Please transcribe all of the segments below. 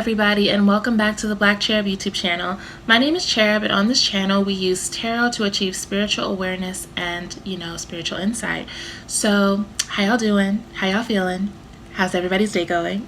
everybody, and welcome back to the Black Cherub YouTube channel. My name is Cherub, and on this channel we use tarot to achieve spiritual awareness and, spiritual insight. So, how y'all doing? How y'all feeling? How's everybody's day going?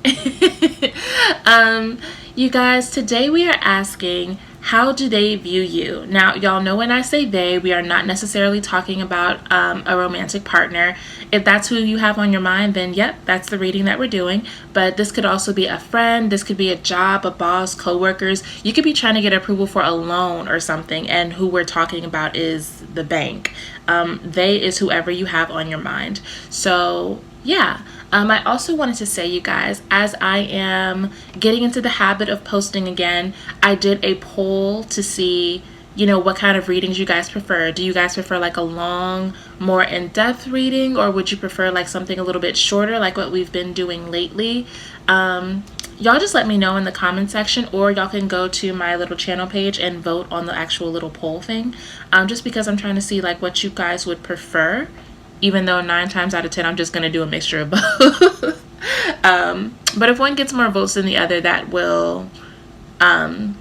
You guys, today we are asking, how do they view you? Now, y'all know when I say they, we are not necessarily talking about a romantic partner. If that's who you have on your mind, then yep, that's the reading that we're doing. But this could also be a friend, this could be a job, a boss, co-workers. You could be trying to get approval for a loan or something, and who we're talking about is the bank. They is whoever you have on your mind. So yeah. I also wanted to say, you guys, as I am getting into the habit of posting again, I did a poll to see, what kind of readings you guys prefer. Do you guys prefer like a long, more in-depth reading, or would you prefer like something a little bit shorter, like what we've been doing lately? Y'all just let me know in the comment section, or y'all can go to my little channel page and vote on the actual little poll thing, just because I'm trying to see like what you guys would prefer. Even though 9 times out of 10, I'm just going to do a mixture of both. But if one gets more votes than the other, that will, I'll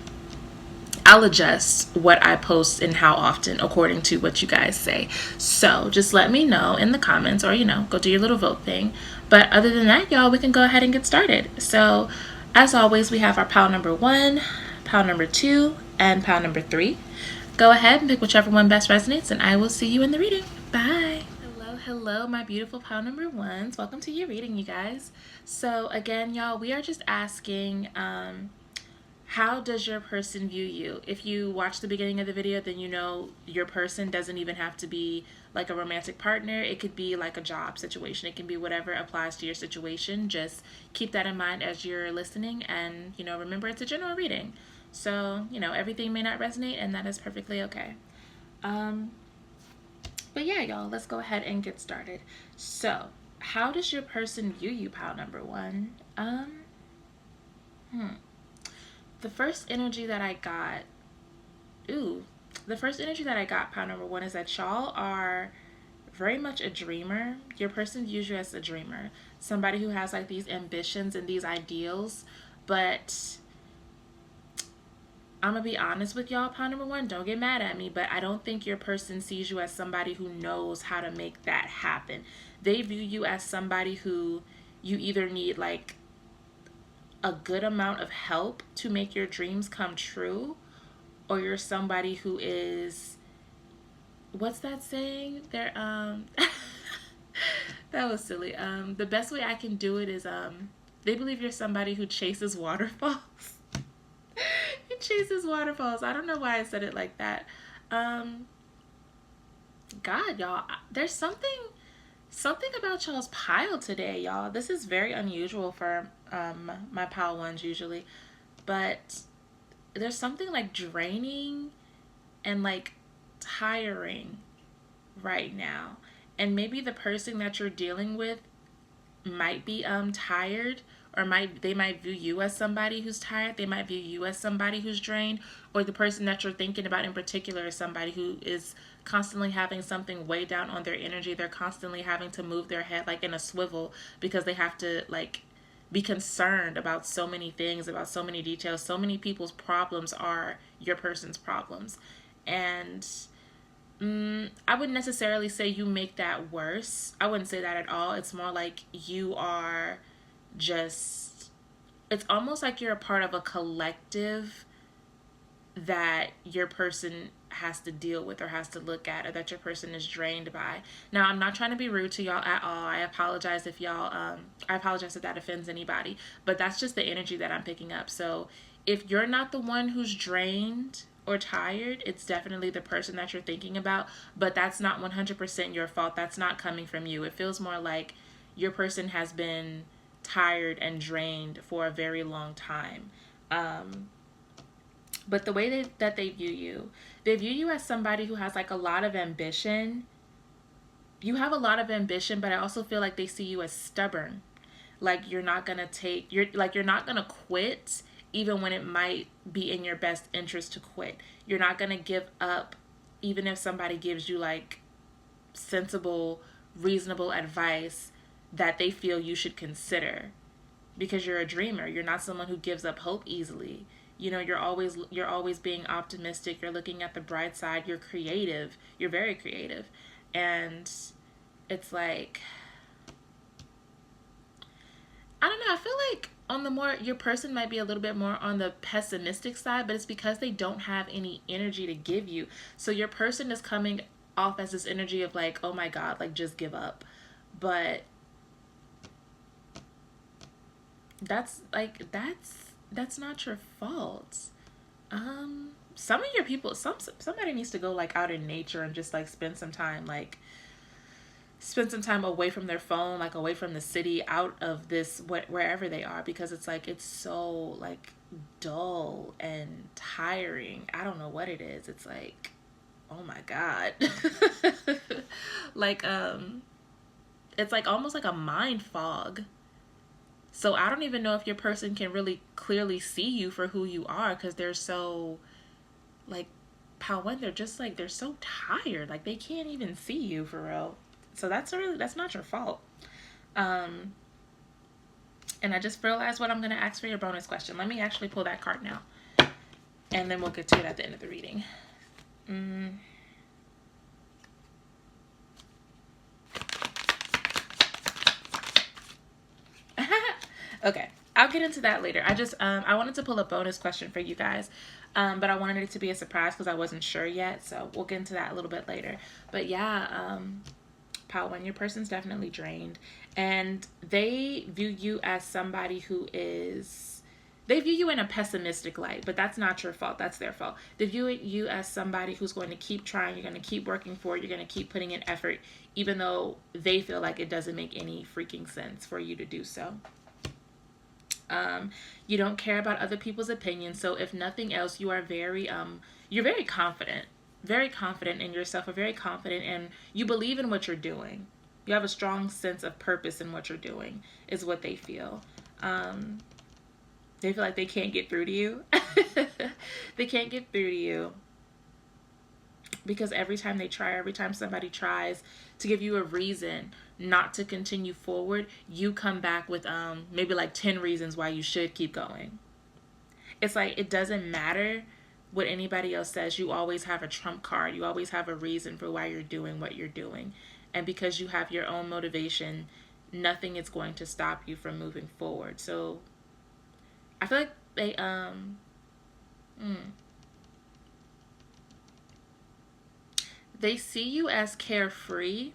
adjust what I post and how often according to what you guys say. So just let me know in the comments, or, go do your little vote thing. But other than that, y'all, we can go ahead and get started. So as always, we have our pile number 1, pile number 2, and pile number 3. Go ahead and pick whichever one best resonates, and I will see you in the reading. Bye. Hello, my beautiful pile number 1s. Welcome to your reading, you guys. So again, y'all, we are just asking, how does your person view you? If you watch the beginning of the video, then you know your person doesn't even have to be like a romantic partner. It could be like a job situation. It can be whatever applies to your situation. Just keep that in mind as you're listening, and remember, it's a general reading. So everything may not resonate, and that is perfectly okay. But yeah, y'all, let's go ahead and get started. So, how does your person view you, pile number 1? The first energy that I got, pile number 1, is that y'all are very much a dreamer. Your person views you as a dreamer. Somebody who has like these ambitions and these ideals, but I'm going to be honest with y'all, pile number 1, don't get mad at me, but I don't think your person sees you as somebody who knows how to make that happen. They view you as somebody who you either need like a good amount of help to make your dreams come true, or you're somebody who is, what's that saying? They're, that was silly. The best way I can do it is, they believe you're somebody who chases waterfalls. He chases waterfalls. I don't know why I said it like that. God, y'all, there's something about y'all's pile today, y'all. This is very unusual for my pile 1s usually, but there's something like draining and like tiring right now. And maybe the person that you're dealing with might be tired, or they might view you as somebody who's tired. They might view you as somebody who's drained, or the person that you're thinking about in particular is somebody who is constantly having something weigh down on their energy. They're constantly having to move their head like in a swivel because they have to like be concerned about so many things, about so many details. So many people's problems are your person's problems. And I wouldn't necessarily say you make that worse. I wouldn't say that at all. It's more like you are just, it's almost like you're a part of a collective that your person has to deal with or has to look at, or that your person is drained by. Now, I'm not trying to be rude to y'all at all. I apologize if y'all, I apologize if that offends anybody, but that's just the energy that I'm picking up. So if you're not the one who's drained or tired, it's definitely the person that you're thinking about, but that's not 100% your fault. That's not coming from you. It feels more like your person has been tired and drained for a very long time. But the way that they view you as somebody who has like a lot of ambition. You have a lot of ambition, but I also feel like they see you as stubborn. Like you're not going to quit even when it might be in your best interest to quit. You're not going to give up even if somebody gives you like sensible, reasonable advice that they feel you should consider. because you're a dreamer. You're not someone who gives up hope easily. You know, you're always being optimistic. You're looking at the bright side. You're creative. You're very creative. And it's like, I don't know, I feel like on the more, your person might be a little bit more on the pessimistic side, but it's because they don't have any energy to give you. So your person is coming off as this energy of like, oh my God, like just give up. But that's like, that's not your fault. Some of your people, somebody needs to go like out in nature and just like spend some time, like spend some time away from their phone, like away from the city, out of this, wherever they are, because it's like, it's so like dull and tiring. I don't know what it is. It's like, oh my God. Like, it's like almost like a mind fog. So I don't even know if your person can really clearly see you for who you are, because they're so like, Pawan, they're just like, they're so tired. Like they can't even see you for real. So that's not your fault. And I just realized what I'm going to ask for your bonus question. Let me actually pull that card now. And then we'll get to it at the end of the reading. Okay, I'll get into that later. I wanted to pull a bonus question for you guys, but I wanted it to be a surprise because I wasn't sure yet. So we'll get into that a little bit later. But yeah, Pawan, your person's definitely drained, and they view you as somebody who is, they view you in a pessimistic light, but that's not your fault. That's their fault. They view you as somebody who's going to keep trying. You're going to keep working for it. You're going to keep putting in effort, even though they feel like it doesn't make any freaking sense for you to do so. You don't care about other people's opinions. So if nothing else, you are you're very confident in yourself, or very confident, and you believe in what you're doing. You have a strong sense of purpose in what you're doing, is what they feel. They feel like they can't get through to you. They can't get through to you because every time somebody tries to give you a reason not to continue forward, you come back with maybe like 10 reasons why you should keep going. It's like, it doesn't matter what anybody else says. You always have a trump card. You always have a reason for why you're doing what you're doing. And because you have your own motivation, nothing is going to stop you from moving forward. So I feel like they see you as carefree.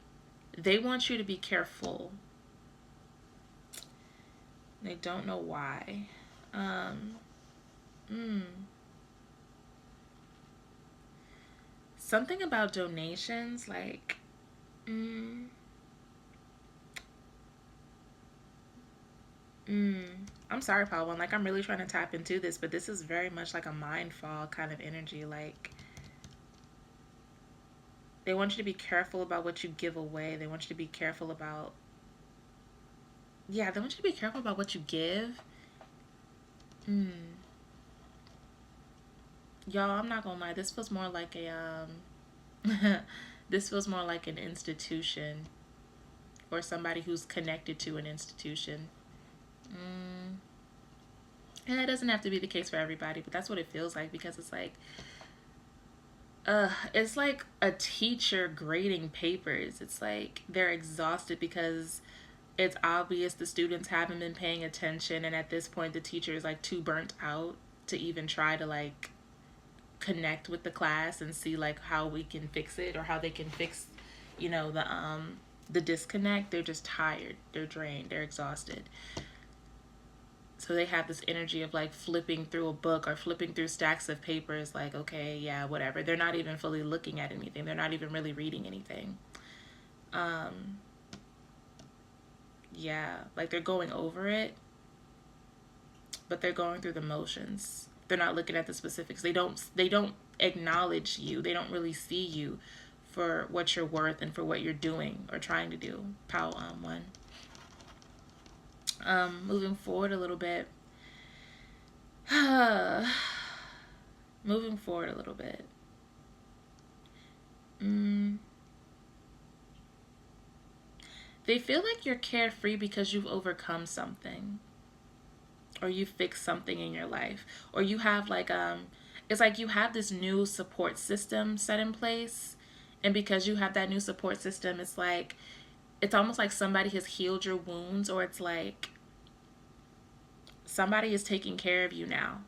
They want you to be careful. They don't know why. Something about donations, like, I'm sorry, Pawan. Like, I'm really trying to tap into this, but this is very much like a mindfall kind of energy. Like, they want you to be careful about what you give away. They want you to be careful about, yeah, they want you to be careful about what you give. Y'all, I'm not gonna lie. This feels more like a, this feels more like an institution, or somebody who's connected to an institution. And it doesn't have to be the case for everybody, but that's what it feels like, because it's like a teacher grading papers. It's like they're exhausted because it's obvious the students haven't been paying attention, and at this point the teacher is like too burnt out to even try to like connect with the class and see like how we can fix it, or how they can fix, you know, the disconnect. They're just tired, they're drained, they're exhausted. So they have this energy of like flipping through a book or flipping through stacks of papers, like, okay, yeah, whatever. They're not even fully looking at anything. They're not even really reading anything. Yeah, like they're going over it, but they're going through the motions. They're not looking at the specifics. They don't acknowledge you. They don't really see you for what you're worth and for what you're doing or trying to do. Pow one. Moving forward a little bit. Moving forward a little bit. They feel like you're carefree because you've overcome something. or you fix something in your life, or you have like it's like you have this new support system set in place, and because you have that new support system, it's like it's almost like somebody has healed your wounds, or it's like somebody is taking care of you now.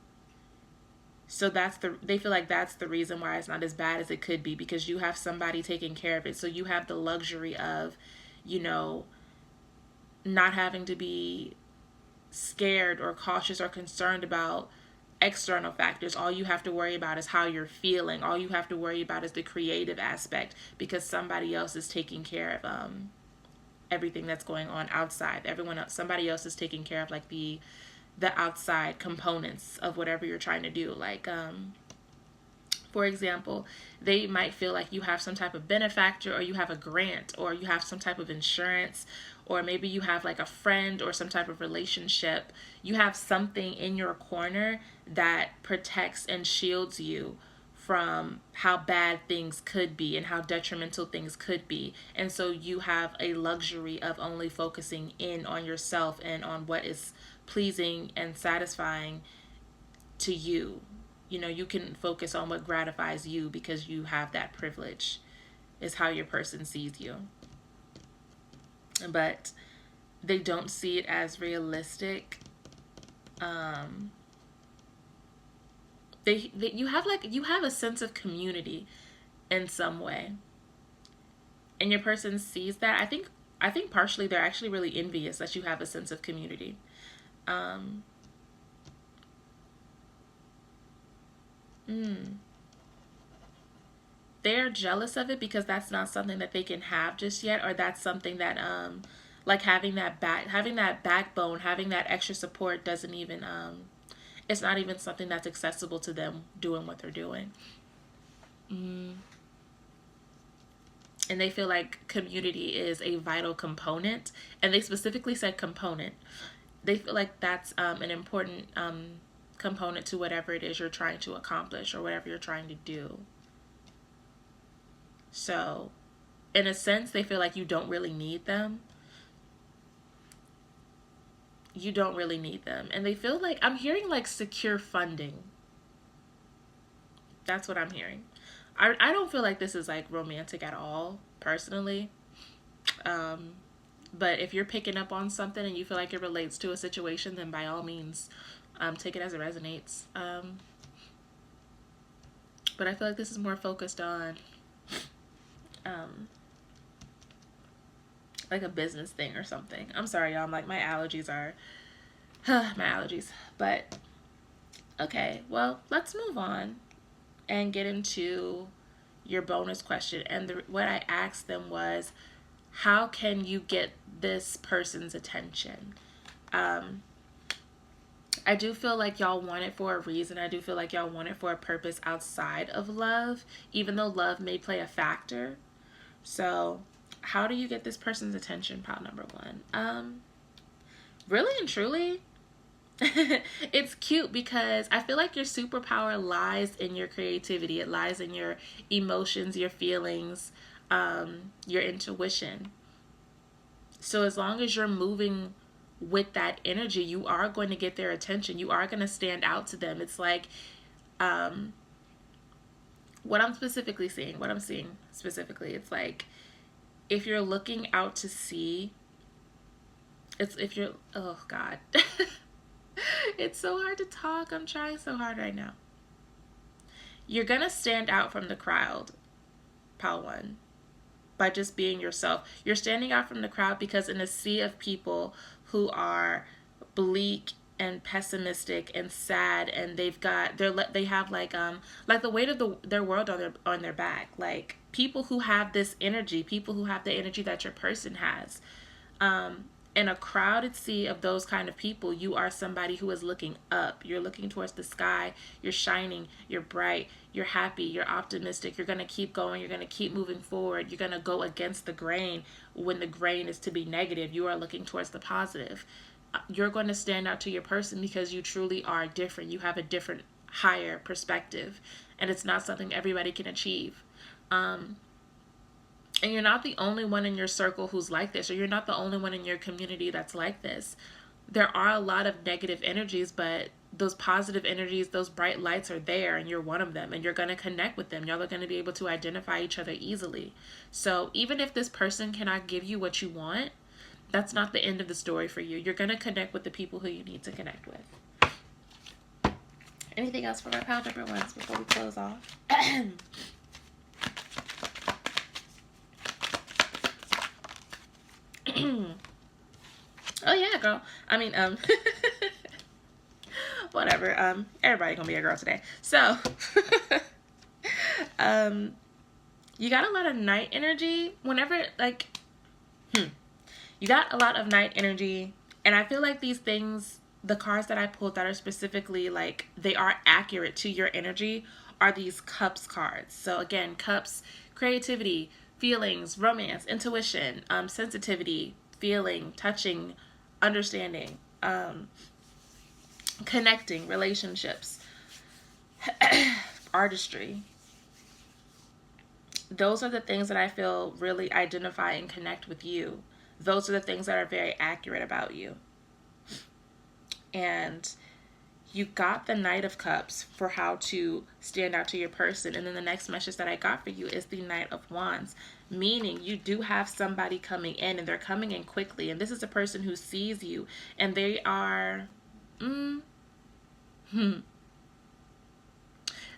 So they feel like that's the reason why it's not as bad as it could be, because you have somebody taking care of it. So you have the luxury of, you know, not having to be scared or cautious or concerned about external factors. All you have to worry about is how you're feeling. All you have to worry about is the creative aspect, because somebody else is taking care of everything that's going on outside. Everyone else, somebody else is taking care of like the outside components of whatever you're trying to do. Like for example, they might feel like you have some type of benefactor, or you have a grant, or you have some type of insurance, or maybe you have like a friend or some type of relationship. You have something in your corner that protects and shields you from how bad things could be and how detrimental things could be. And so you have a luxury of only focusing in on yourself and on what is pleasing and satisfying to you. You know, you can focus on what gratifies you because you have that privilege, is how your person sees you. But they don't see it as realistic. You have a sense of community in some way, and your person sees that. I think partially they're actually really envious that you have a sense of community. They're jealous of it because that's not something that they can have just yet, or that's something that like having that backbone, having that extra support doesn't even it's not even something that's accessible to them doing what they're doing. And they feel like community is a vital component, and they specifically said component. They feel like that's an important component to whatever it is you're trying to accomplish or whatever you're trying to do. So, in a sense, they feel like you don't really need them. You don't really need them. And they feel like, I'm hearing like secure funding. That's what I'm hearing. I don't feel like this is like romantic at all, personally. But if you're picking up on something and you feel like it relates to a situation, then by all means, take it as it resonates. But I feel like this is more focused on like a business thing or something. I'm sorry, y'all. I'm like, my allergies are my allergies. But okay, well, let's move on and get into your bonus question. And what I asked them was, how can you get this person's attention? I do feel like y'all want it for a reason. I do feel like y'all want it for a purpose outside of love, even though love may play a factor. So how do you get this person's attention? Pile number one. Really and truly, it's cute because I feel like your superpower lies in your creativity. It lies in your emotions, your feelings, your intuition. So as long as you're moving with that energy, you are going to get their attention. You are going to stand out to them. It's like what I'm seeing specifically, it's like if you're looking out to sea, oh God. It's so hard to talk. I'm trying so hard right now. You're going to stand out from the crowd, pile one, by just being yourself. You're standing out from the crowd because in a sea of people who are bleak and pessimistic and sad, and they have like the weight of their world on their back. Like people who have this energy, people who have the energy that your person has. In a crowded sea of those kind of people, you are somebody who is looking up. You're looking towards the sky. You're shining. You're bright. You're happy. You're optimistic. You're going to keep going. You're going to keep moving forward. You're going to go against the grain when the grain is to be negative. You are looking towards the positive. You're going to stand out to your person because you truly are different. You have a different, higher perspective, and it's not something everybody can achieve. And you're not the only one in your circle who's like this, or you're not the only one in your community that's like this. there are a lot of negative energies, but those positive energies, those bright lights are there, and you're one of them, and you're going to connect with them. Y'all are going to be able to identify each other easily. So even if this person cannot give you what you want, that's not the end of the story for you. You're going to connect with the people who you need to connect with. Anything else for my pile number ones before we close off? Oh yeah, girl. I mean, whatever. Everybody gonna be a girl today. So, you got a lot of night energy. Whenever, like, you got a lot of night energy, and I feel like these things, the cards that I pulled that are specifically like they are accurate to your energy, are these Cups cards. So again, Cups, creativity, feelings, romance, intuition, sensitivity, feeling, touching, understanding, connecting, relationships, artistry. Those are the things that I feel really identify and connect with you. Those are the things that are very accurate about you. And you got the Knight of Cups for how to stand out to your person. And then the next message that I got for you is the Knight of Wands, meaning you do have somebody coming in, and they're coming in quickly. And this is a person who sees you, and they are,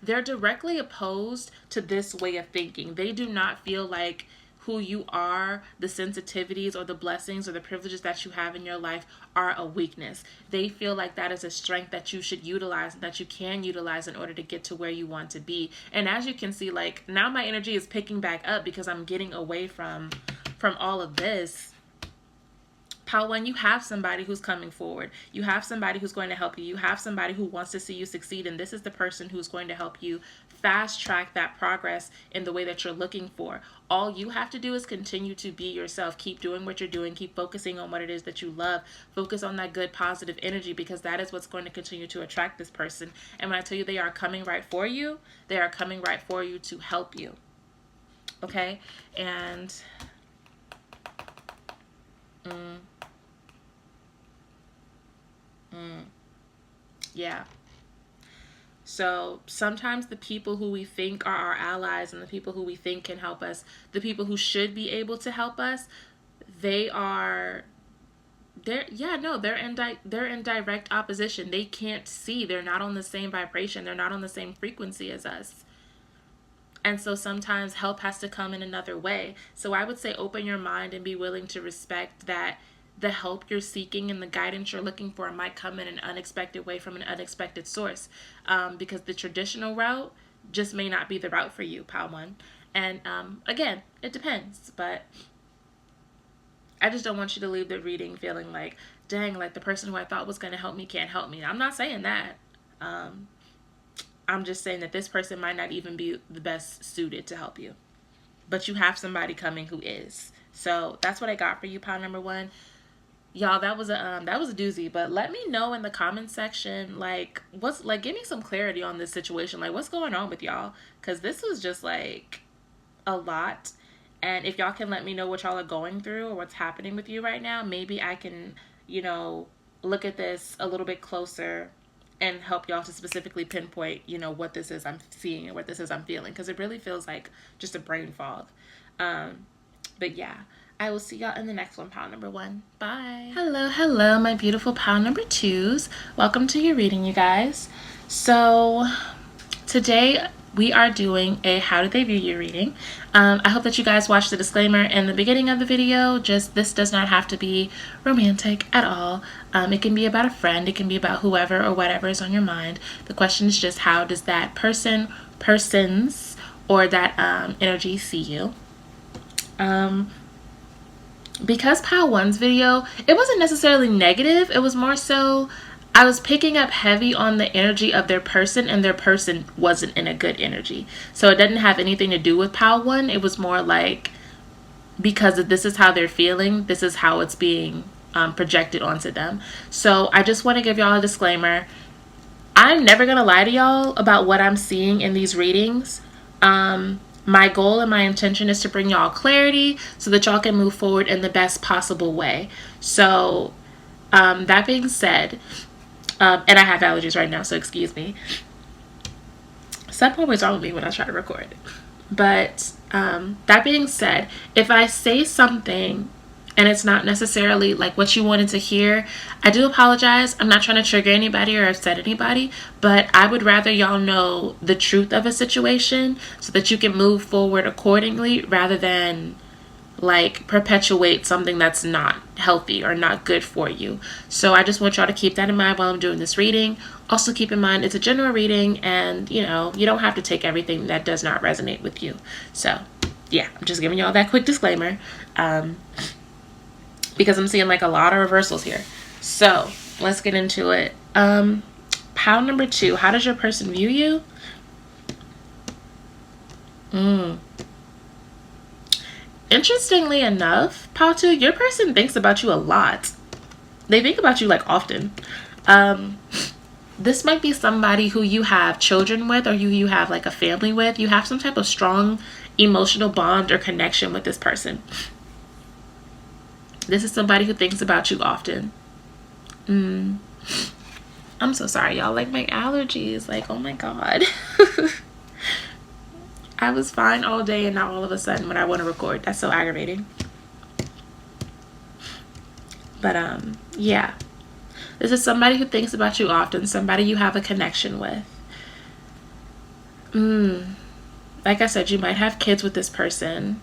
they're directly opposed to this way of thinking. They do not feel like who you are, the sensitivities or the blessings or the privileges that you have in your life are a weakness. They feel like that is a strength that you should utilize and that you can utilize in order to get to where you want to be. And as you can see, like, now my energy is picking back up because I'm getting away from all of this. Pile 1, you have somebody who's coming forward. You have somebody who's going to help you. You have somebody who wants to see you succeed, and this is the person who's going to help you fast track that progress in the way that you're looking for. All you have to do is continue to be yourself. Keep doing what you're doing. Keep focusing on what it is that you love. Focus on that good, positive energy, because that is what's going to continue to attract this person. And when I tell you they are coming right for you, they are coming right for you to help you. Okay? And yeah. So sometimes the people who we think are our allies and the people who we think can help us, the people who should be able to help us, they're in direct opposition. They can't see. They're not on the same vibration. They're not on the same frequency as us. And so sometimes help has to come in another way. So I would say open your mind and be willing to respect that the help you're seeking and the guidance you're looking for might come in an unexpected way from an unexpected source, because the traditional route just may not be the route for you, Pile 1. And again, it depends, but I just don't want you to leave the reading feeling like, dang, like the person who I thought was going to help me can't help me. I'm not saying that. I'm just saying that this person might not even be the best suited to help you, but you have somebody coming who is. So that's what I got for you, Pile number 1. Y'all, that was a doozy, but let me know in the comments section, like, give me some clarity on this situation. Like, what's going on with y'all? Because this was just, like, a lot. And if y'all can let me know what y'all are going through or what's happening with you right now, maybe I can, look at this a little bit closer and help y'all to specifically pinpoint, what this is I'm seeing and what this is I'm feeling. Because it really feels like just a brain fog. But yeah. I will see y'all in the next one, Pile number 1. Bye. Hello, my beautiful Pile number 2s. Welcome to your reading, you guys. So today we are doing a How Did They View You reading. I hope that you guys watched the disclaimer in the beginning of the video. Just this does not have to be romantic at all. It can be about a friend. It can be about whoever or whatever is on your mind. The question is just, how does that persons, or that energy see you? Because Pile 1's video, it wasn't necessarily negative. It was more so I was picking up heavy on the energy of their person, and their person wasn't in a good energy. So it didn't have anything to do with Pile 1. It was more like, because this is how they're feeling, this is how it's being projected onto them. So I just want to give y'all a disclaimer. I'm never going to lie to y'all about what I'm seeing in these readings. My goal and my intention is to bring y'all clarity so that y'all can move forward in the best possible way. So That being said, and I have allergies right now, so excuse me. Something always wrong with me when I try to record. But that being said, if I say something and it's not necessarily like what you wanted to hear, I do apologize. I'm not trying to trigger anybody or upset anybody, but I would rather y'all know the truth of a situation so that you can move forward accordingly rather than like perpetuate something that's not healthy or not good for you. So I just want y'all to keep that in mind while I'm doing this reading. Also keep in mind it's a general reading, and you don't have to take everything that does not resonate with you. So yeah, I'm just giving y'all that quick disclaimer because I'm seeing like a lot of reversals here. So let's get into it. Pile number 2, how does your person view you? Interestingly enough, pile 2, your person thinks about you a lot. They think about you like often. This might be somebody who you have children with or who you have like a family with. You have some type of strong emotional bond or connection with this person. This is somebody who thinks about you often. I'm so sorry, y'all. Like my allergies. Like, oh my God. I was fine all day and now all of a sudden when I want to record. That's so aggravating. But yeah. This is somebody who thinks about you often. Somebody you have a connection with. Like I said, you might have kids with this person.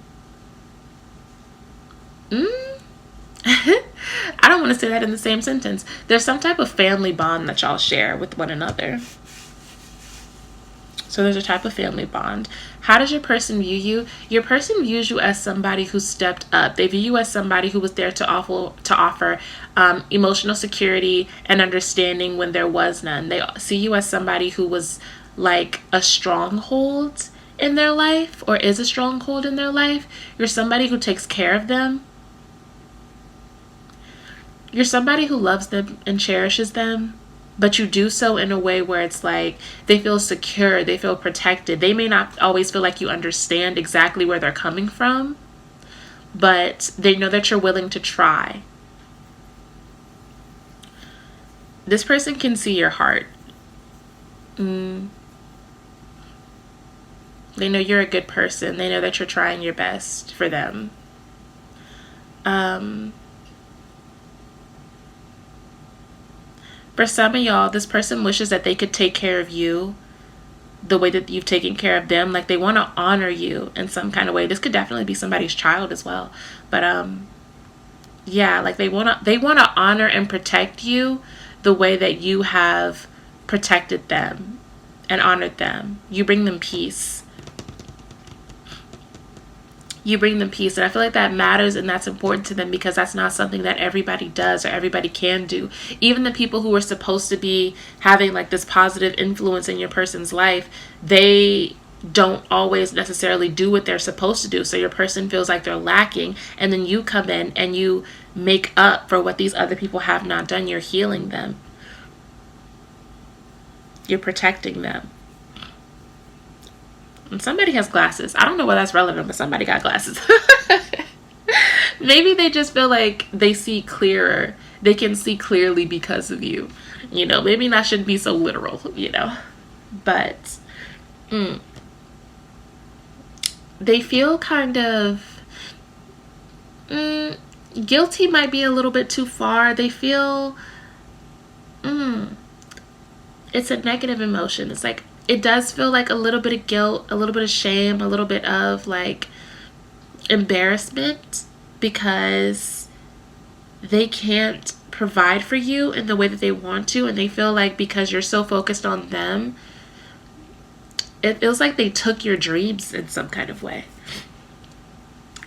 I don't want to say that in the same sentence. There's some type of family bond that y'all share with one another. So there's a type of family bond. How does your person view you? Your person views you as somebody who stepped up. They view you as somebody who was there to offer emotional security and understanding when there was none. They see you as somebody who was like a stronghold in their life or is a stronghold in their life. You're somebody who takes care of them. You're somebody who loves them and cherishes them. But you do so in a way where it's like they feel secure, they feel protected. They may not always feel like you understand exactly where they're coming from, but they know that you're willing to try. This person can see your heart. They know you're a good person. They know that you're trying your best for them. For some of y'all, this person wishes that they could take care of you the way that you've taken care of them. Like they want to honor you in some kind of way. This could definitely be somebody's child as well. But yeah, like they want to honor and protect you the way that you have protected them and honored them. You bring them peace. You bring them peace, and I feel like that matters and that's important to them because that's not something that everybody does or everybody can do. Even the people who are supposed to be having like this positive influence in your person's life, they don't always necessarily do what they're supposed to do. So your person feels like they're lacking, and then you come in and you make up for what these other people have not done. You're healing them. You're protecting them. And somebody has glasses. I don't know why that's relevant, but somebody got glasses. Maybe they just feel like they see clearer. They can see clearly because of you. Maybe that shouldn't be so literal, But they feel kind of guilty might be a little bit too far. They feel it's a negative emotion. It's like it does feel like a little bit of guilt, a little bit of shame, a little bit of like embarrassment because they can't provide for you in the way that they want to, and they feel like because you're so focused on them, it feels like they took your dreams in some kind of way.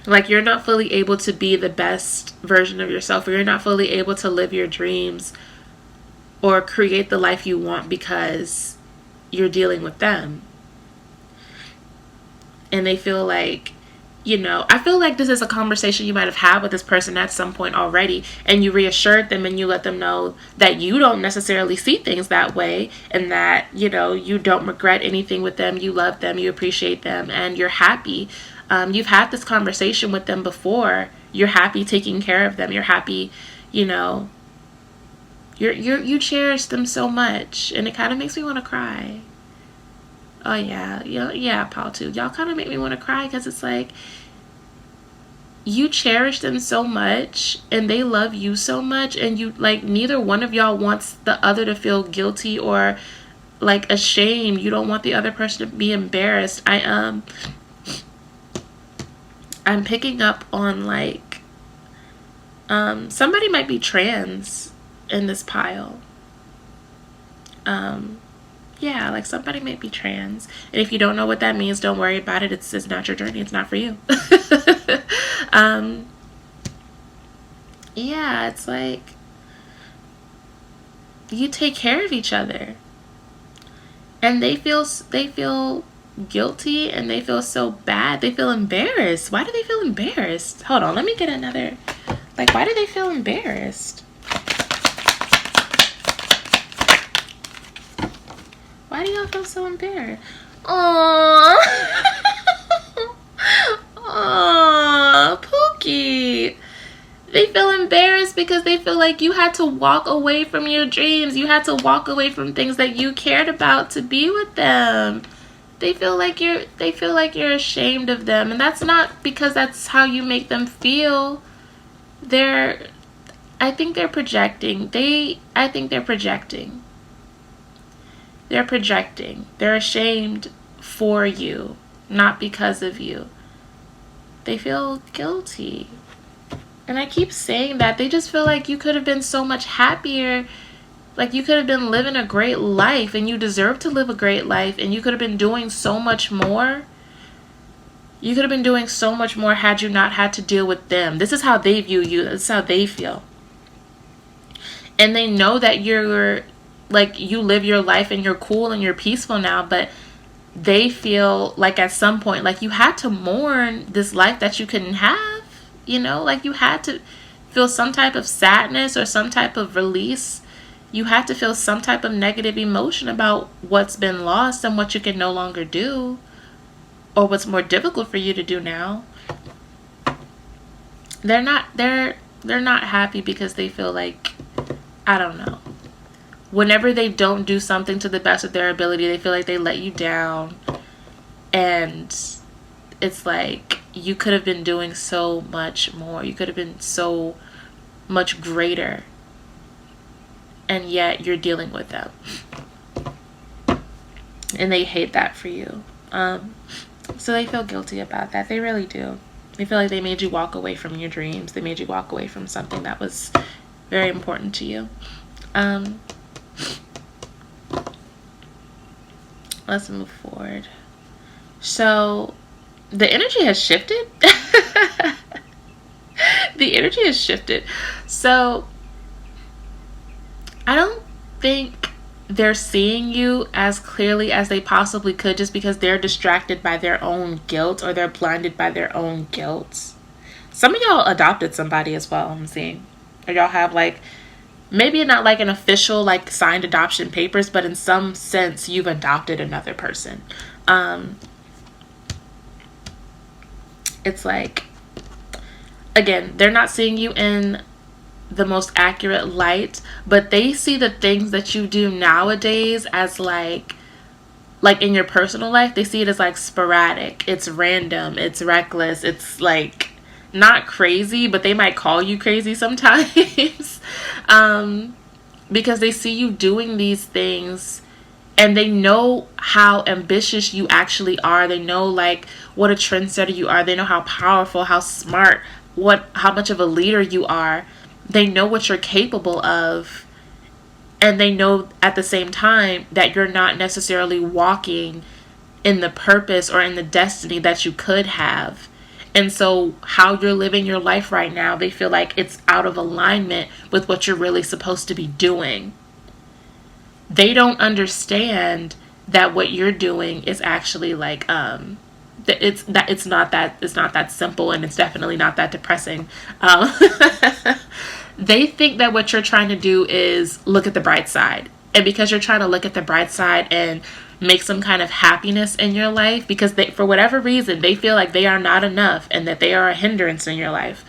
Like you're not fully able to be the best version of yourself, or you're not fully able to live your dreams or create the life you want because you're dealing with them. And they feel like, I feel like this is a conversation you might have had with this person at some point already, and you reassured them and you let them know that you don't necessarily see things that way, and that, you don't regret anything with them. You love them, you appreciate them, and you're happy. You've had this conversation with them before. You're happy taking care of them. You're happy, You cherish them so much, and it kind of makes me want to cry. Oh yeah, Paul too. Y'all kind of make me want to cry because it's like you cherish them so much and they love you so much, and you like neither one of y'all wants the other to feel guilty or like ashamed. You don't want the other person to be embarrassed. I'm picking up on like somebody might be trans in this pile. Yeah, like somebody might be trans. And if you don't know what that means, don't worry about it. It's not your journey. It's not for you. Yeah, it's like you take care of each other. And they feel guilty and they feel so bad. They feel embarrassed. Why do they feel embarrassed? Hold on, let me get another. Like, why do they feel embarrassed? Why do y'all feel so embarrassed? Aww. Aww, Pookie. They feel embarrassed because they feel like you had to walk away from your dreams. You had to walk away from things that you cared about to be with them. They feel like you're ashamed of them, and that's not because that's how you make them feel. I think they're projecting. They're projecting. They're ashamed for you, not because of you. They feel guilty. And I keep saying that. They just feel like you could have been so much happier. Like you could have been living a great life, and you deserve to live a great life, and you could have been doing so much more. You could have been doing so much more had you not had to deal with them. This is how they view you. This is how they feel. And they know that you're like you live your life and you're cool and you're peaceful now, but they feel like at some point like you had to mourn this life that you couldn't have, you know, like you had to feel some type of sadness or some type of release. You had to feel some type of negative emotion about what's been lost and what you can no longer do, or what's more difficult for you to do now. They're not happy because they feel like, I don't know, whenever they don't do something to the best of their ability, they feel like they let you down. And it's like you could have been doing so much more. You could have been so much greater. And yet you're dealing with them. And they hate that for you. So they feel guilty about that. They really do. They feel like they made you walk away from your dreams. They made you walk away from something that was very important to you. Let's move forward. So the energy has shifted. The energy has shifted. So I don't think they're seeing you as clearly as they possibly could, just because they're distracted by their own guilt, or they're blinded by their own guilt. Some of y'all adopted somebody as well, I'm seeing. Or y'all have like, maybe not like an official like signed adoption papers, but in some sense you've adopted another person. It's like, again, they're not seeing you in the most accurate light, but they see the things that you do nowadays as like in your personal life, they see it as like sporadic, it's random, it's reckless, it's like not crazy, but they might call you crazy sometimes. Because they see you doing these things and they know how ambitious you actually are. They know like what a trendsetter you are. They know how powerful, how smart, how much of a leader you are. They know what you're capable of, and they know at the same time that you're not necessarily walking in the purpose or in the destiny that you could have. And so how you're living your life right now, they feel like it's out of alignment with what you're really supposed to be doing. They don't understand that what you're doing is actually like it's not that simple, and it's definitely not that depressing. They think that what you're trying to do is look at the bright side. And because you're trying to look at the bright side and make some kind of happiness in your life, because they, for whatever reason, they feel like they are not enough and that they are a hindrance in your life.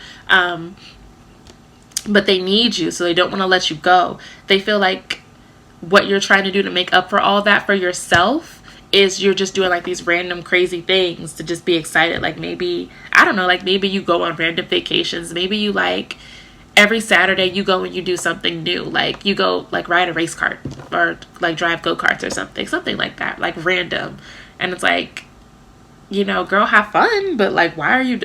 but they need you, so they don't want to let you go. They feel like what you're trying to do to make up for all that for yourself is you're just doing like these random crazy things to just be excited. Like maybe, I don't know, like maybe you go on random vacations. Maybe you like every Saturday you go and you do something new. Like you go like ride a race cart or like drive go-karts or something like that, like random. And it's like, you know, girl, have fun, but like why are you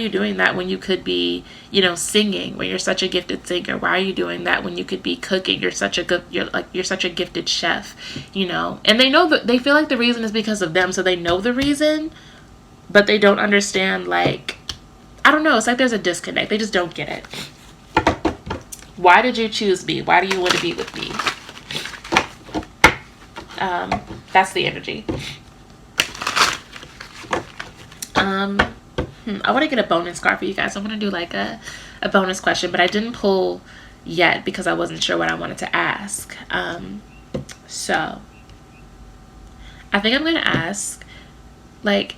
doing that when you could be, you know, singing, when you're such a gifted singer? Why are you doing that when you could be cooking? You're such a gifted chef, you know. And they know that, they feel like the reason is because of them, so they know the reason, but they don't understand. Like, I don't know, it's like there's a disconnect. They just don't get it. Why did you choose me? Why do you want to be with me? That's the energy. I want to get a bonus card for you guys. I want to do like a bonus question, but I didn't pull yet because I wasn't sure what I wanted to ask. So I think I'm going to ask, like,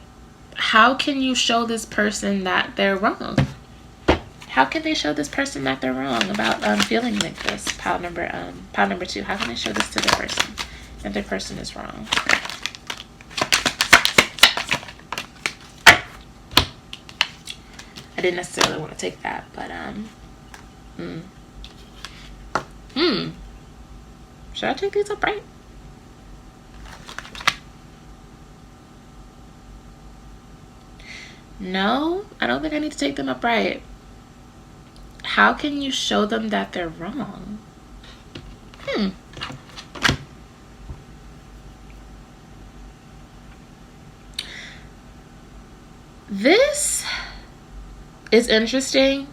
how can you show this person that they're wrong? How can they show this person that they're wrong about feeling like this? Pile number 2. How can they show this to their person that their person is wrong? I didn't necessarily want to take that, but should I take these upright? No, I don't think I need to take them upright. How can you show them that they're wrong? This is interesting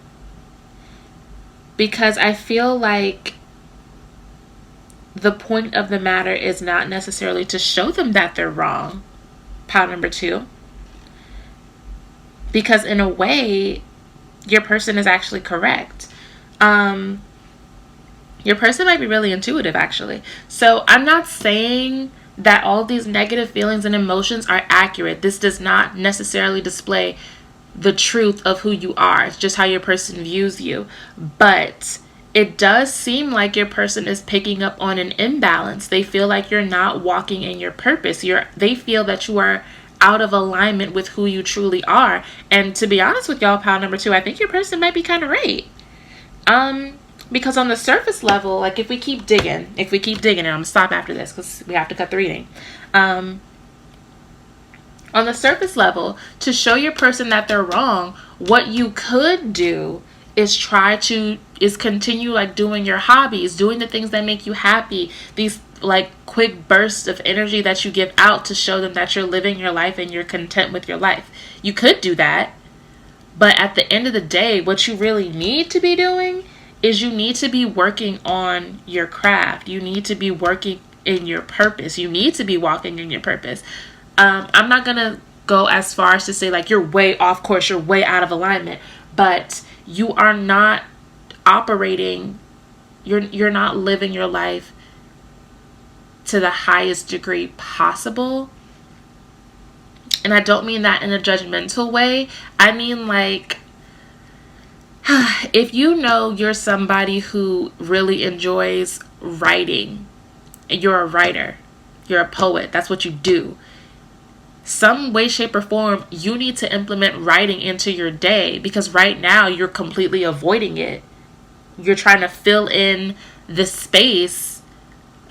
because I feel like the point of the matter is not necessarily to show them that they're wrong. Pile number 2. Because in a way, your person is actually correct. Your person might be really intuitive, actually. So I'm not saying that all these negative feelings and emotions are accurate. This does not necessarily display the truth of who you are. It's just how your person views you. But it does seem like your person is picking up on an imbalance. They feel like you're not walking in your purpose. They feel that you are out of alignment with who you truly are. And to be honest with y'all, pile number 2, I think your person might be kind of right. Because on the surface level, like if we keep digging, and I'm gonna stop after this because we have to cut the reading. On the surface level, to show your person that they're wrong, what you could do is continue like doing your hobbies, doing the things that make you happy, these like quick bursts of energy that you give out to show them that you're living your life and you're content with your life. You could do that, but at the end of the day, what you really need to be doing is you need to be working on your craft. You need to be working in your purpose. You need to be walking in your purpose. I'm not gonna go as far as to say like you're way off course, you're way out of alignment, but you are not operating, you're not living your life to the highest degree possible. And I don't mean that in a judgmental way. I mean like, if you know you're somebody who really enjoys writing, and you're a writer, you're a poet, that's what you do. Some way, shape, or form, you need to implement writing into your day, because right now you're completely avoiding it. You're trying to fill in this space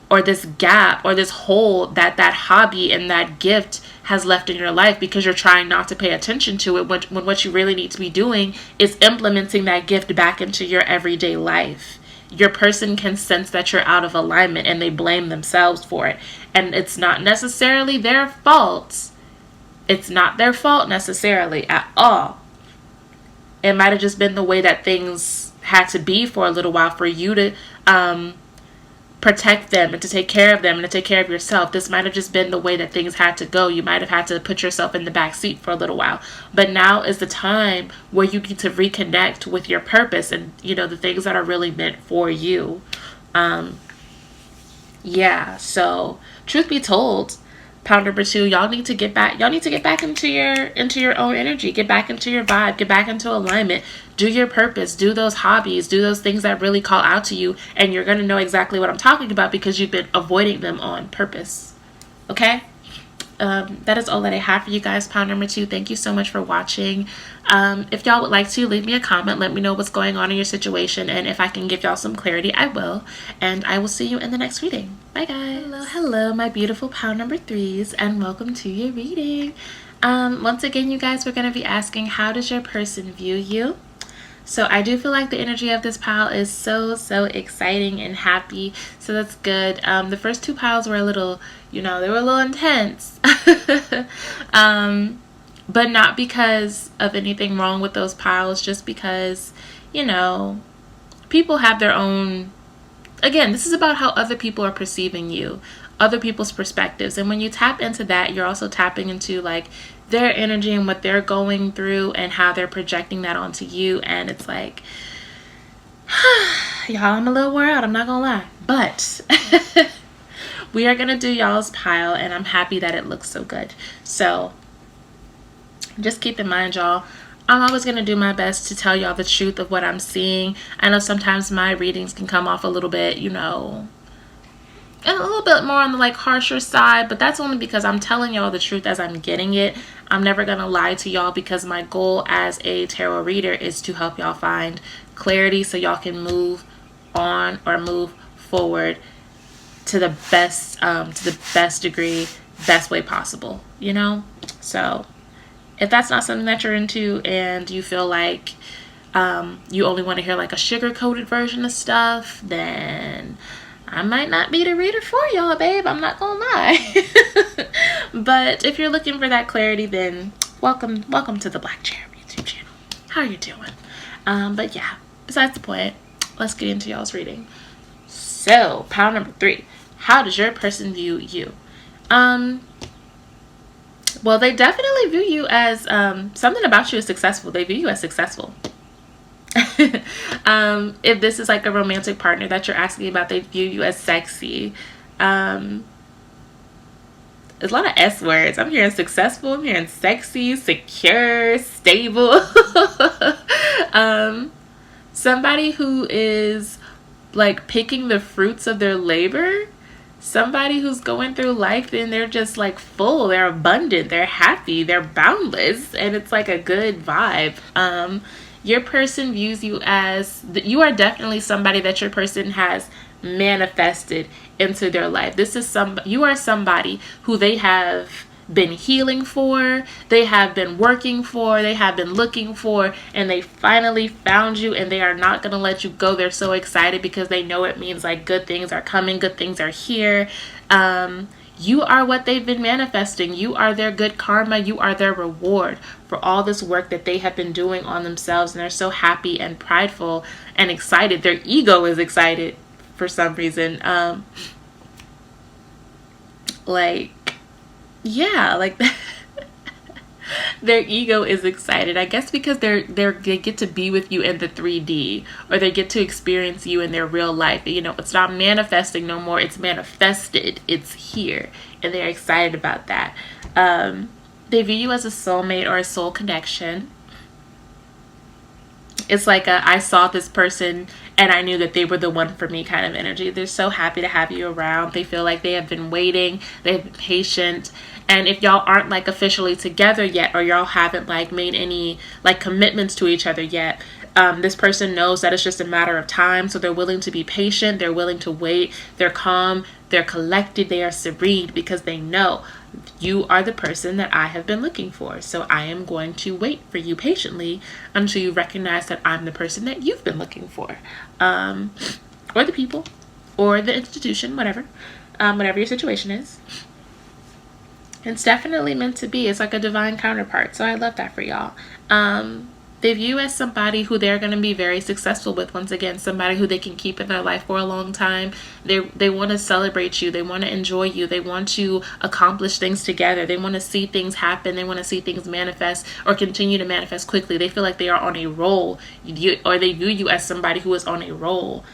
or this gap or this hole that hobby and that gift has left in your life, because you're trying not to pay attention to it when what you really need to be doing is implementing that gift back into your everyday life. Your person can sense that you're out of alignment and they blame themselves for it. And it's not necessarily their fault. It's not their fault necessarily at all. It might have just been the way that things had to be for a little while for you to protect them and to take care of them and to take care of yourself. This might have just been the way that things had to go. You might have had to put yourself in the back seat for a little while. But now is the time where you need to reconnect with your purpose and, you know, the things that are really meant for you. So truth be told, Pile number 2, y'all need to get back into your own energy, get back into your vibe, get back into alignment, do your purpose, do those hobbies, do those things that really call out to you, and you're going to know exactly what I'm talking about because you've been avoiding them on purpose. Okay? That is all that I have for you guys, pile number 2. Thank you so much for watching. If y'all would like to, leave me a comment. Let me know what's going on in your situation, and if I can give y'all some clarity, I will. And I will see you in the next reading. Bye, guys. Hello, my beautiful pile number 3s, and welcome to your reading. Once again, you guys, we're going to be asking, how does your person view you? So I do feel like the energy of this pile is so exciting and happy. So that's good. The first 2 piles were a little, they were a little intense. But not because of anything wrong with those piles, just because, people have their own, again, this is about how other people are perceiving you, other people's perspectives. And when you tap into that, you're also tapping into like their energy and what they're going through and how they're projecting that onto you. And it's like, y'all, I'm a little wore out, I'm not gonna lie, but we are gonna do y'all's pile, and I'm happy that it looks so good. So just keep in mind, y'all, I'm always going to do my best to tell y'all the truth of what I'm seeing. I know sometimes my readings can come off a little bit, a little bit more on the like harsher side, but that's only because I'm telling y'all the truth as I'm getting it. I'm never going to lie to y'all because my goal as a tarot reader is to help y'all find clarity so y'all can move on or move forward to the best degree, best way possible, So if that's not something that you're into and you feel like you only want to hear like a sugar-coated version of stuff, then I might not be the reader for y'all, babe. I'm not gonna lie. But if you're looking for that clarity, then welcome to the Black Cherub YouTube channel. How you doing? But yeah, besides the point, let's get into y'all's reading. So, pile number 3. How does your person view you? Well, they definitely view you as something about you is successful. They view you as successful. If this is like a romantic partner that you're asking about, they view you as sexy. There's a lot of S words. I'm hearing successful. I'm hearing sexy, secure, stable. Somebody who is like picking the fruits of their labor. Somebody who's going through life and they're just like full, they're abundant, they're happy, they're boundless, and it's like a good vibe. Your person views you as, you are definitely somebody that your person has manifested into their life. You are somebody who they have been healing for, they have been working for, they have been looking for, and they finally found you, and they are not going to let you go. They're so excited because they know it means like good things are coming, good things are here. You are what they've been manifesting. You are their good karma. You are their reward for all this work that they have been doing on themselves, and they're so happy and prideful and excited. Their ego is excited for some reason. Their ego is excited, I guess, because they get to be with you in the 3D, or they get to experience you in their real life. It's not manifesting no more, it's manifested, it's here, and they're excited about that. They view you as a soulmate or a soul connection. It's like I saw this person and I knew that they were the one for me kind of energy. They're so happy to have you around. They feel like they have been waiting. They've been patient. And if y'all aren't like officially together yet, or y'all haven't like made any like commitments to each other yet, this person knows that it's just a matter of time. So they're willing to be patient. They're willing to wait. They're calm. They're collected. They are serene because they know you are the person that I have been looking for. So I am going to wait for you patiently until you recognize that I'm the person that you've been looking for. Or the people, or the institution, whatever your situation is. It's definitely meant to be. It's like a divine counterpart. So I love that for y'all. They view you as somebody who they're going to be very successful with. Once again, somebody who they can keep in their life for a long time. They want to celebrate you. They want to enjoy you. They want to accomplish things together. They want to see things happen. They want to see things manifest or continue to manifest quickly. They feel like they are on a roll, or they view you as somebody who is on a roll.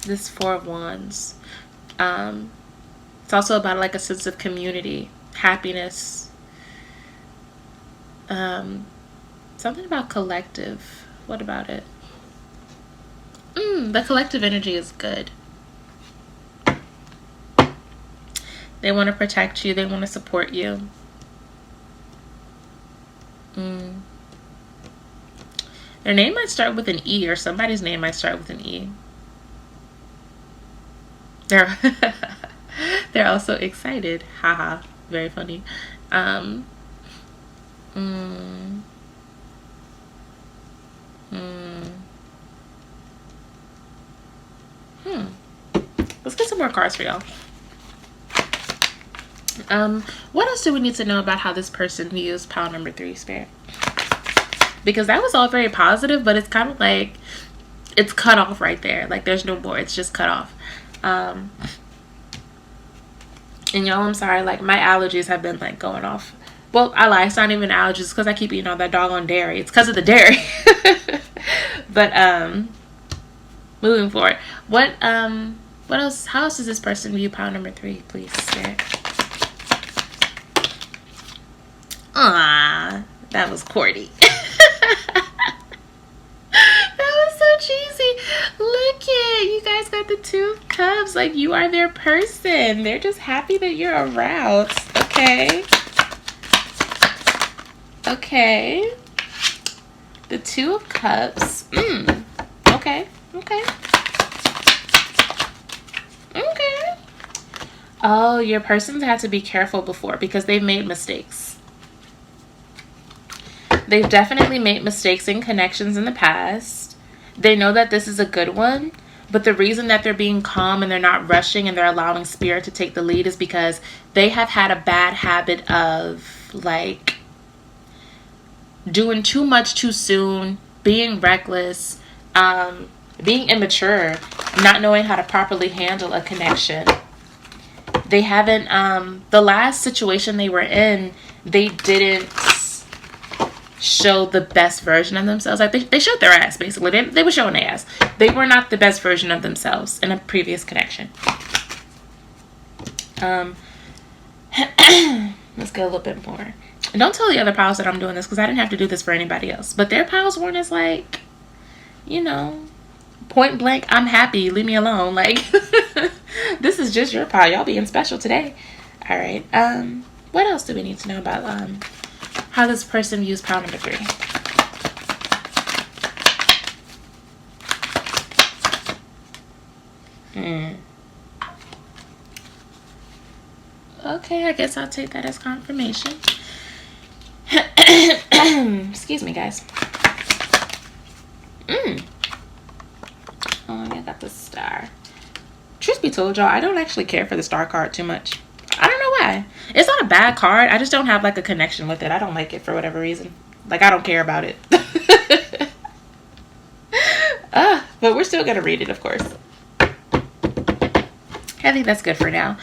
This Four of Wands. It's also about like a sense of community, happiness. Something about collective. What about it? The collective energy is good. They want to protect you. They want to support you. Their name might start with an E, or somebody's name might start with an E. They're also excited. Haha. Very funny. Let's get some more cards for y'all. What else do we need to know about how this person views pile number 3, Spirit? Because that was all very positive, but it's kind of like it's cut off right there. Like there's no more. It's just cut off. And y'all, I'm sorry. Like my allergies have been like going off. Well, I lie. It's not even allergies because I keep eating all that doggone dairy. It's because of the dairy. But moving forward, what else? How else does this person view pile number 3, please, Spirit? Ah, that was corny. That was so cheesy. Look at you guys got the 2 of Cups. Like you are their person. They're just happy that you're around. Okay. Okay. The 2 of Cups. Okay. Okay. Okay. Oh, your person's had to be careful before because they've made mistakes. They've definitely made mistakes in connections in the past. They know that this is a good one, but the reason that they're being calm and they're not rushing and they're allowing spirit to take the lead is because they have had a bad habit of like doing too much too soon, being reckless, being immature, not knowing how to properly handle a connection. They haven't, the last situation they were in, they didn't show the best version of themselves. Like they showed their ass, basically. They were showing their ass. They were not the best version of themselves in a previous connection. Let's get a little bit more. And don't tell the other piles that I'm doing this because I didn't have to do this for anybody else. But their piles weren't as like, you know, point blank, I'm happy, leave me alone. Like, this is just your pile. Y'all being special today. All right. What else do we need to know about how this person views pile number 3? Okay, I guess I'll take that as confirmation. Excuse me, guys. Oh, I got the star. Truth be told, y'all, I don't actually care for the star card too much. I don't know why. It's not a bad card. I just don't have like a connection with it. I don't like it for whatever reason. Like I don't care about it. But we're still gonna read it, of course. I think that's good for now.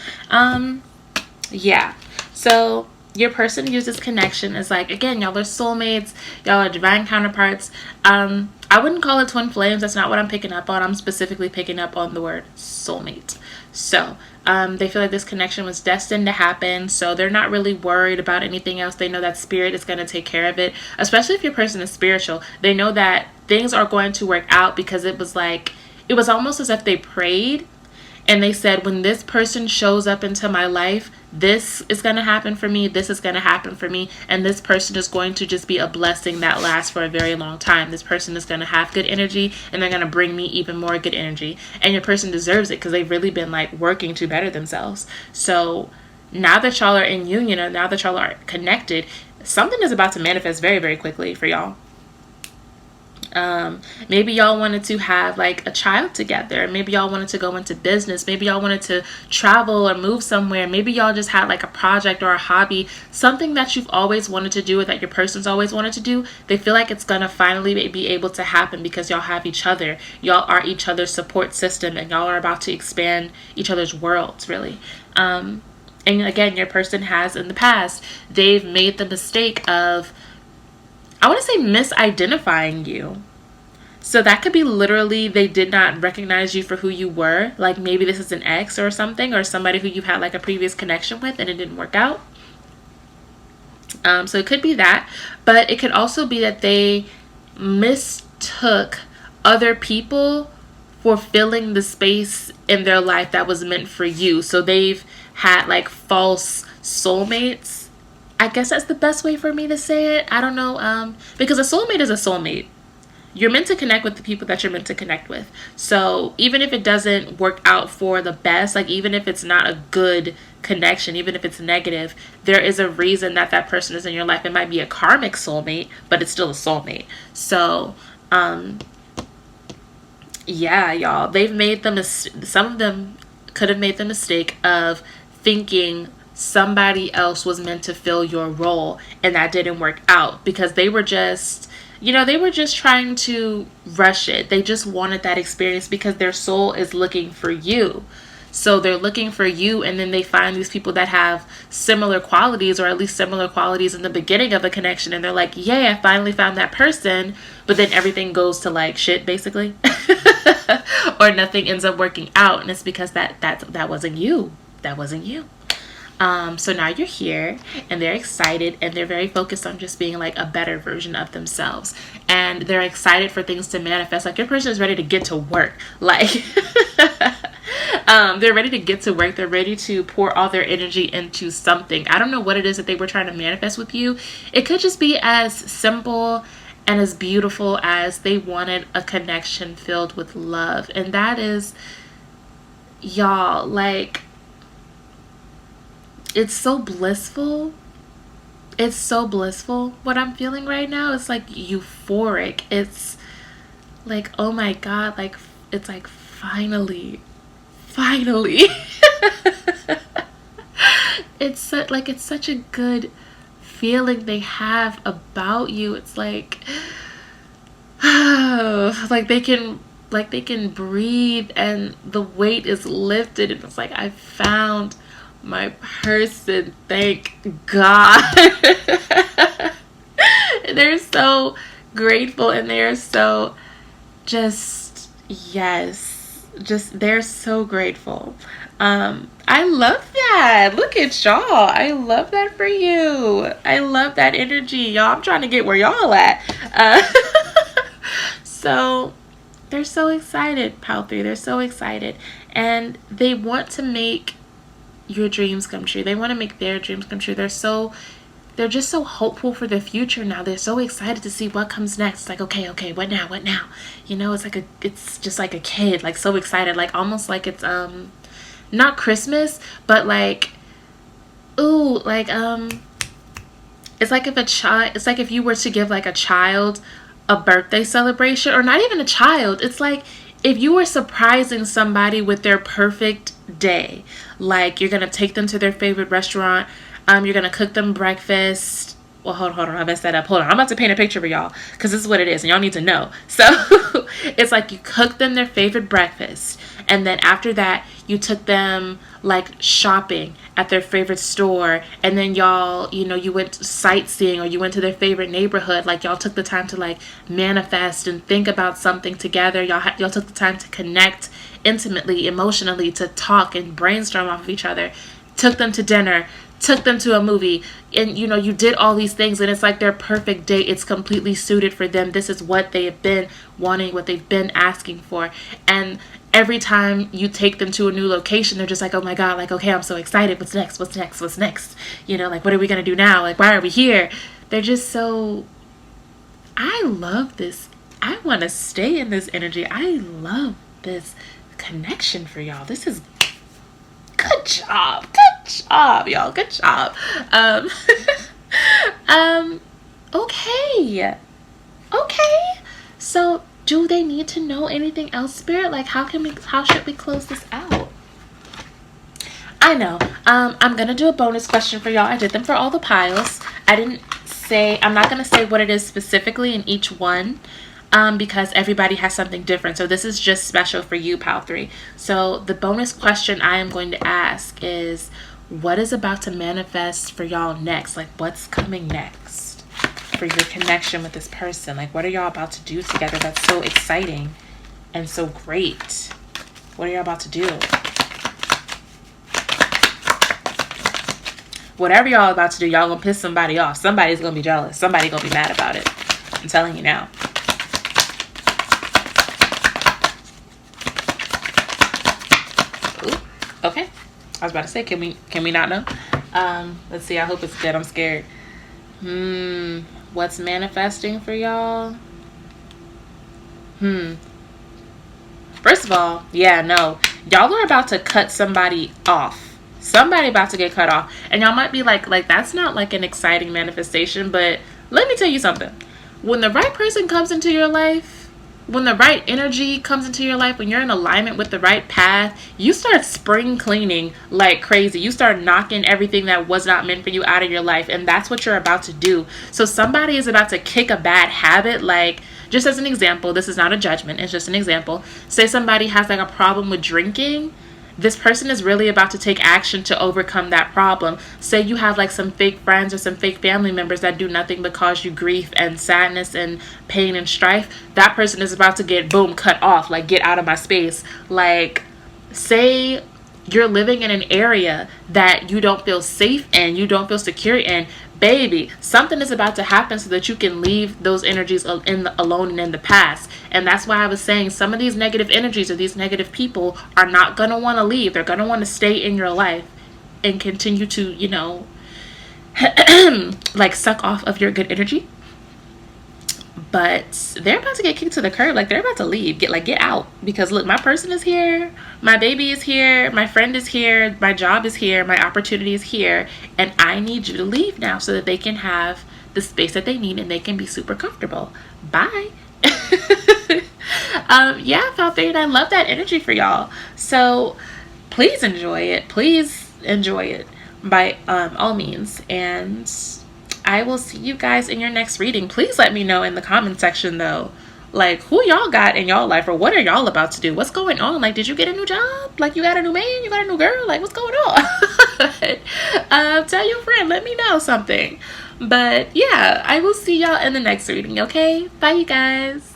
Yeah. So your person uses connection as like, again, y'all are soulmates. Y'all are divine counterparts. I wouldn't call it twin flames. That's not what I'm picking up on. I'm specifically picking up on the word soulmate. So they feel like this connection was destined to happen. So they're not really worried about anything else. They know that spirit is going to take care of it. Especially if your person is spiritual. They know that things are going to work out because it was almost as if they prayed. And they said, when this person shows up into my life, this is going to happen for me. This is going to happen for me. And this person is going to just be a blessing that lasts for a very long time. This person is going to have good energy and they're going to bring me even more good energy. And your person deserves it because they've really been like working to better themselves. So now that y'all are in union or now that y'all are connected, something is about to manifest very, very quickly for y'all. Maybe y'all wanted to have like a child together. Maybe y'all wanted to go into business. Maybe y'all wanted to travel or move somewhere. Maybe y'all just had like a project or a hobby, something that you've always wanted to do or that your person's always wanted to do. They feel like it's gonna finally be able to happen because y'all have each other. Y'all are each other's support system and y'all are about to expand each other's worlds, really. And again, your person has in the past, they've made the mistake of, I want to say, misidentifying you. So that could be literally they did not recognize you for who you were. Like maybe this is an ex or something, or somebody who you had like a previous connection with and it didn't work out. So it could be that, but it could also be that they mistook other people for filling the space in their life that was meant for you. So they've had like false soulmates. I guess that's the best way for me to say it. I don't know, because a soulmate is a soulmate. You're meant to connect with the people that you're meant to connect with. So even if it doesn't work out for the best, like even if it's not a good connection, even if it's negative, there is a reason that that person is in your life. It might be a karmic soulmate, but it's still a soulmate. So, yeah, y'all, they've made some of them could have made the mistake of thinking somebody else was meant to fill your role, and that didn't work out because they were just, they were just trying to rush it. They just wanted that experience because their soul is looking for you. So they're looking for you, and then they find these people that have similar qualities, or at least similar qualities in the beginning of a connection, and they're like, yay, I finally found that person. But then everything goes to like shit, basically. Or nothing ends up working out, and it's because that wasn't you. That wasn't you. So now you're here, and they're excited, and they're very focused on just being like a better version of themselves, and they're excited for things to manifest. Like your person is ready to get to work. Like they're ready to get to work. They're ready to pour all their energy into something. I don't know what it is that they were trying to manifest with you. It could just be as simple and as beautiful as they wanted a connection filled with love. And that is, y'all, like, it's so blissful. It's so blissful what I'm feeling right now. It's like euphoric. It's like, oh my God, like, it's like finally. It's such a good feeling they have about you. It's like, like they can breathe, and the weight is lifted, and it's like I found my person, thank God. They're so grateful, and they're so they're so grateful. I love that. Look at y'all. I love that for you. I love that energy, y'all. I'm trying to get where y'all at. So they're so excited, Pal 3. They're so excited, and they want to make your dreams come true. They want to make their dreams come true. They're just so hopeful for the future now. They're so excited to see what comes next. It's like, okay, what now? It's just like a kid, like so excited, like almost like it's not Christmas, but like, ooh, like it's like if you were to give like a child a birthday celebration, or not even a child. It's like if you were surprising somebody with their perfect day, like you're gonna take them to their favorite restaurant, you're gonna cook them breakfast. Well, hold on, I messed that up. Hold on, I'm about to paint a picture for y'all, because this is what it is, and y'all need to know. So it's like you cook them their favorite breakfast, and then after that, you took them like shopping at their favorite store, and then y'all, you went sightseeing, or you went to their favorite neighborhood. Like y'all took the time to like manifest and think about something together. Y'all took the time to connect intimately, emotionally, to talk and brainstorm off of each other. Took them to dinner, took them to a movie, and you did all these things, and it's like their perfect day. It's completely suited for them. This is what they have been wanting, what they've been asking for. And every time you take them to a new location, they're just like, oh my God, like, okay, I'm so excited. What's next? Like, what are we gonna do now? Like, why are we here? They're just so, I love this. I want to stay in this energy. I love this connection for y'all. This is good job, y'all. Good job. Okay. So, do they need to know anything else, Spirit? Like, how should we close this out? I know. I'm gonna do a bonus question for y'all. I did them for all the piles. I'm not gonna say what it is specifically in each one, because everybody has something different. So this is just special for you, Pal 3. So the bonus question I am going to ask is, what is about to manifest for y'all next? Like, what's coming next? for your connection with this person? Like, what are y'all about to do together that's so exciting and so great? What are y'all about to do? Whatever y'all about to do, y'all gonna piss somebody off. Somebody's gonna be jealous. Somebody's gonna be mad about it. I'm telling you now. Ooh, okay. I was about to say, can we not know? Let's see. I hope it's good. I'm scared. What's manifesting for y'all? First of all, yeah, no. Y'all are about to cut somebody off. Somebody about to get cut off. And y'all might be like that's not like an exciting manifestation, but let me tell you something. When the right person comes into your life, when the right energy comes into your life, when you're in alignment with the right path, you start spring cleaning like crazy. You start knocking everything that was not meant for you out of your life. And that's what you're about to do. So somebody is about to kick a bad habit. Like, just as an example, this is not a judgment. It's just an example. Say somebody has like a problem with drinking. This person is really about to take action to overcome that problem. Say you have like some fake friends or some fake family members that do nothing but cause you grief and sadness and pain and strife. That person is about to get, boom, cut off. Like, get out of my space. Like, say you're living in an area that you don't feel safe in, you don't feel secure in. Baby, something is about to happen so that you can leave those energies alone and in the past. And that's why I was saying some of these negative energies or these negative people are not going to want to leave. They're going to want to stay in your life and continue to, you know, like suck off of your good energy. But they're about to get kicked to the curb. Like, they're about to leave. Get out. Because look, my person is here. My baby is here. My friend is here. My job is here. My opportunity is here. And I need you to leave now so that they can have the space that they need and they can be super comfortable. Bye. Yeah, Falcon, and I love that energy for y'all. So please enjoy it. Please enjoy it by all means. And I will see you guys in your next reading. Please let me know in the comment section though, like, who y'all got in y'all life, or what are y'all about to do? What's going on? Like, did you get a new job? Like, you got a new man? You got a new girl? Like, what's going on? Tell your friend, let me know something. But yeah, I will see y'all in the next reading, okay? Bye, you guys.